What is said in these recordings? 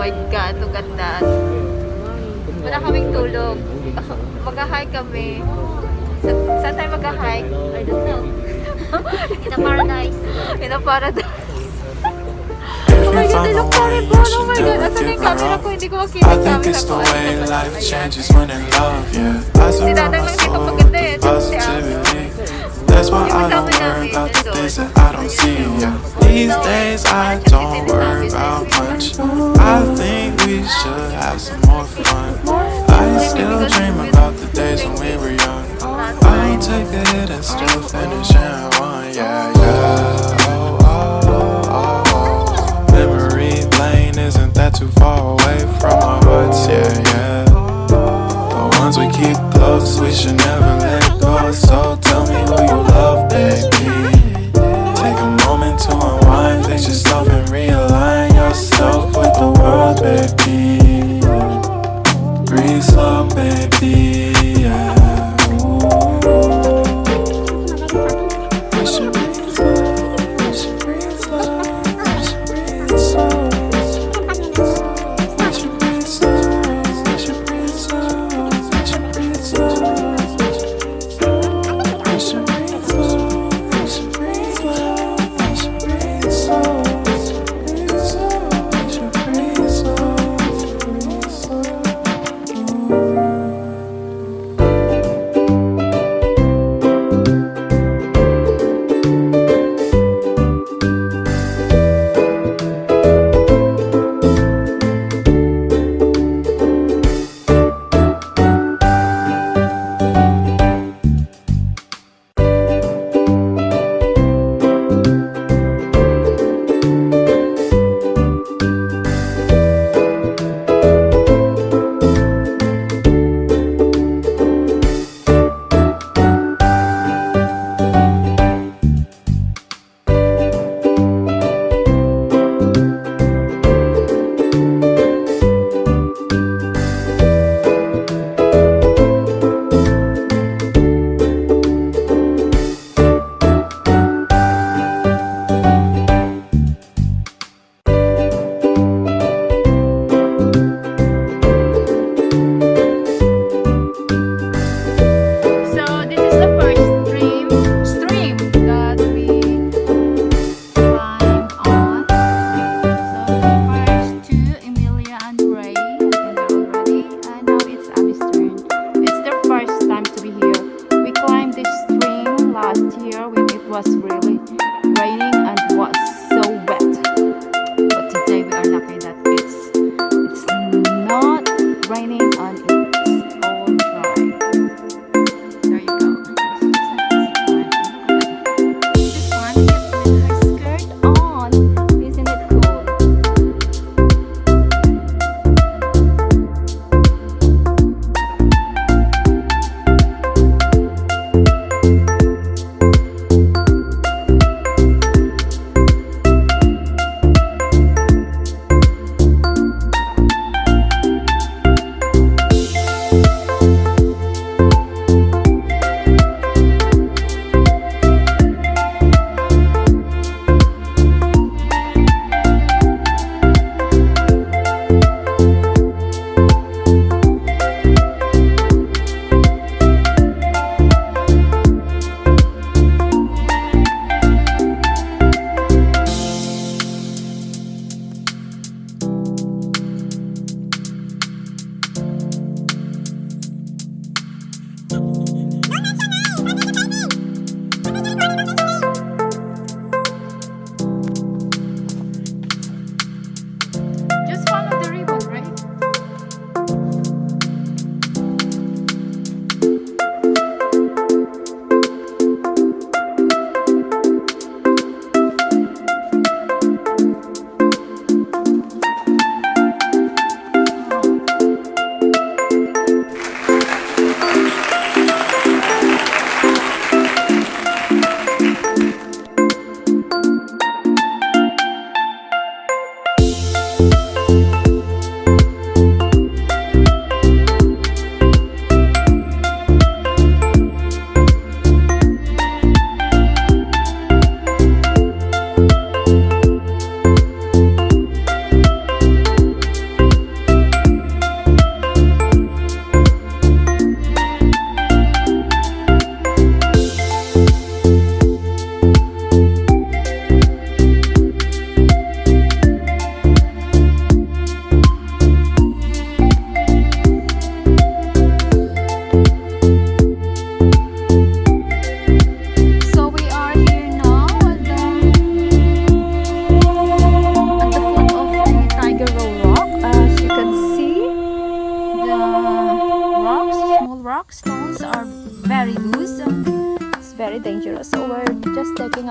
my God, ito ganda. Wala kaming tulog. Mag-hike kami. Saan tayo mag-hike? I don't know. In a paradise. In a paradise. Oh my God, they look horrible. Oh my God, asan yung camera ko? Hindi ko makita yung camera ko. Sinatang lang dito maganda eh. That's why I don't worry about the things that I don't see. Yeah. These days I don't worry about much. I think we should have some more fun. I still dream about the days when we were young. I'll take a hit and still finish in one. Yeah, yeah. Oh, oh, oh, oh. Memory lane isn't that too far away from our hearts. Yeah, yeah. The ones we keep close, we should never let go. So tell me who you love, baby. Take a moment to unwind, fix yourself and realign yourself with the world, baby. Breathe slow, baby. Yeah. Ooh. We should breathe slow.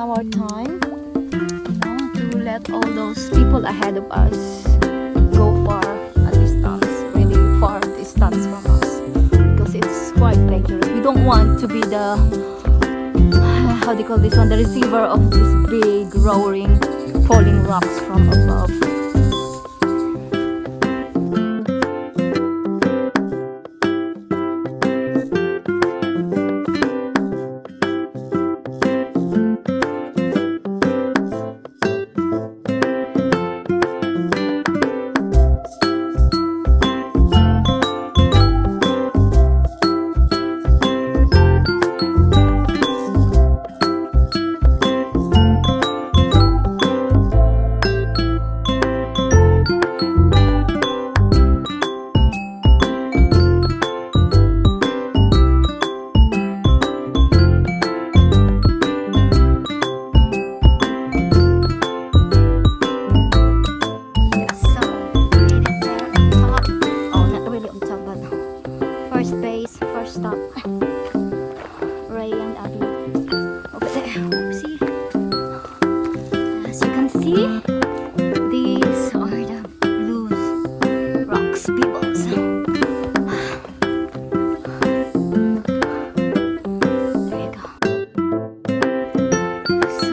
our time, to let all those people ahead of us go far a distance, really far distance from us, because it's quite dangerous. We don't want to be the how do you call this one, the receiver of this big roaring falling rocks from above. First stop, Ray and Abby over there. Oopsie. As you can see, these are the blues rocks pebbles. There you go. So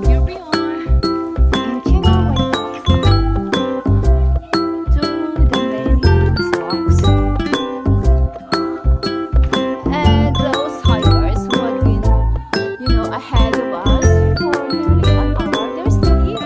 here we are, inching our way up to the many blues rocks. Ahead of us for nearly an hour. They're still here.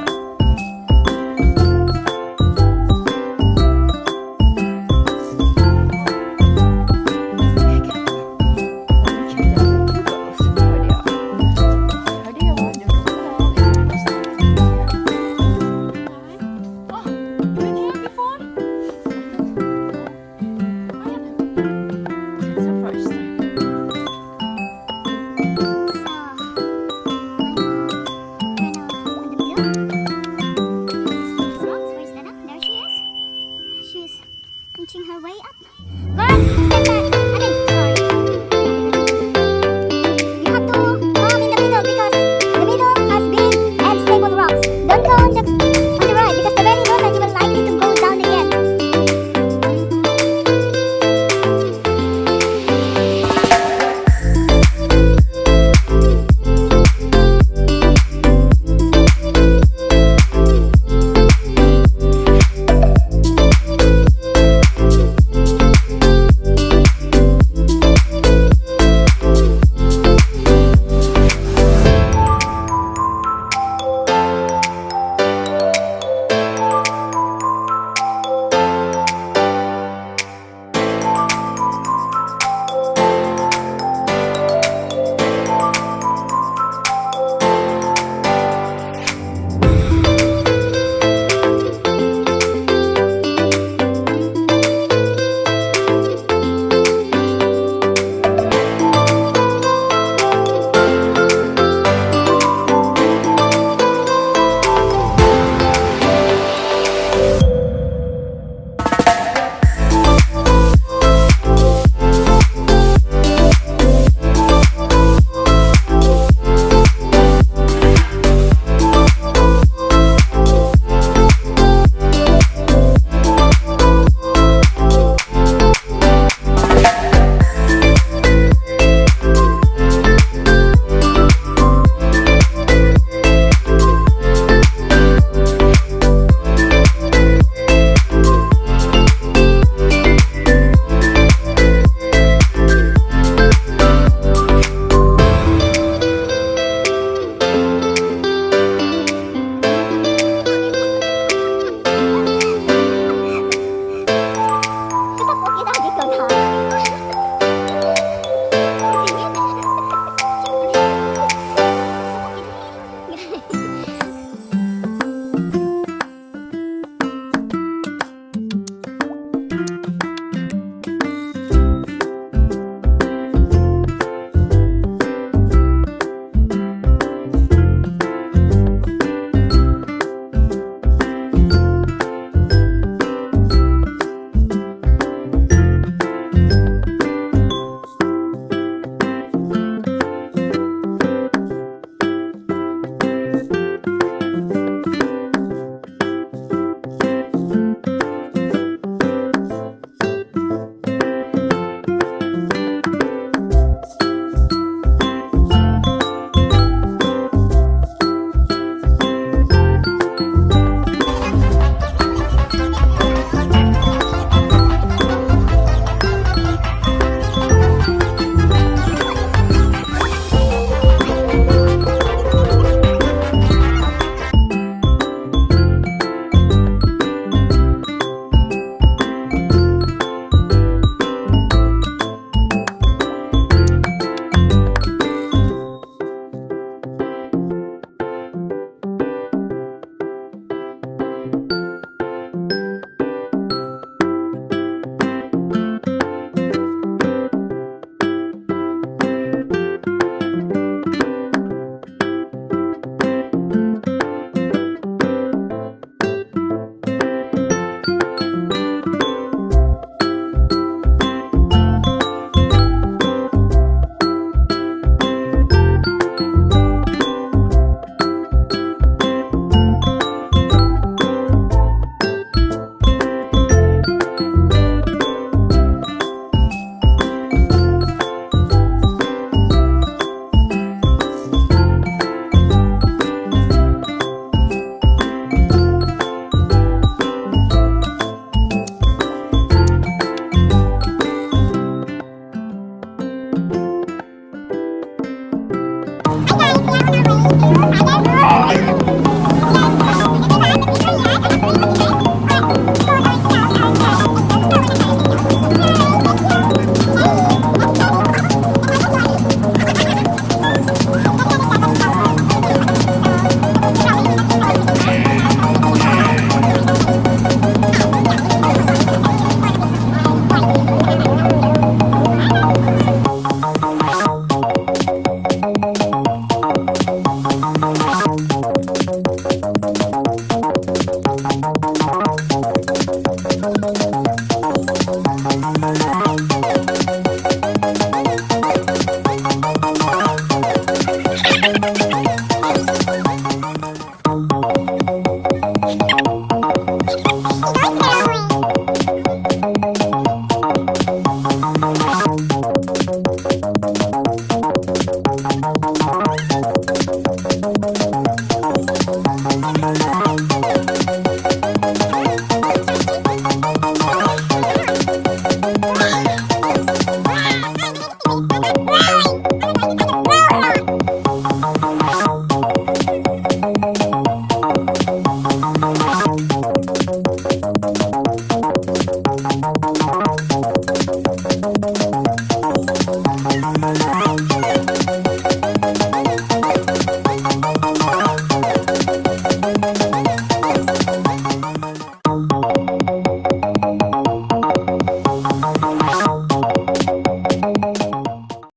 Thank